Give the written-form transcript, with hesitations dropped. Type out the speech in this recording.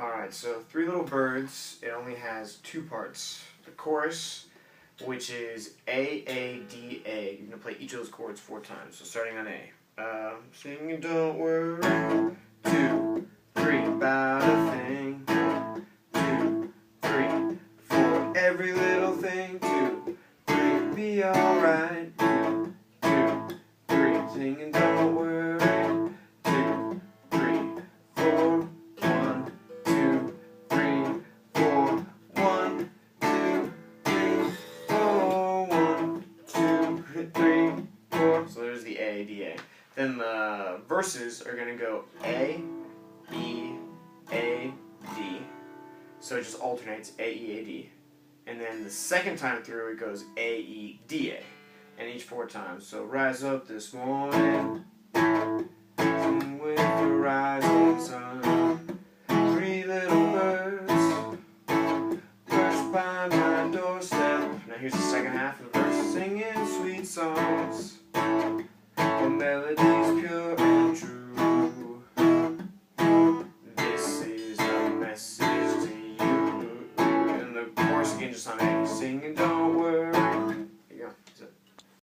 Alright, so Three Little Birds, it only has two parts. The chorus, which is A, A, D, A. You're going to play each of those chords 4 times. So starting on A. Singing don't worry. 2, 3, about a thing. 2, 3, 4, every little thing. 2, 3, be alright. 2, 3, singing don't worry. 2, 3, 4, 1, 2, 3, 4, 1, 2, 3, 4, 1, 2, 3, 4. So there's the A, D, A. Then the verses are going to go A, E, A, D. So it just alternates A, E, A, D. And then the second time through it goes A, E, D, A. And each 4 times. So rise up this morning, sing with the rising sun. 3 little birds perched by my doorstep. Now here's the second half of the verse. Singing sweet songs, for melodies pure and true. This is a message to you. And the chorus again just on A. Singing don't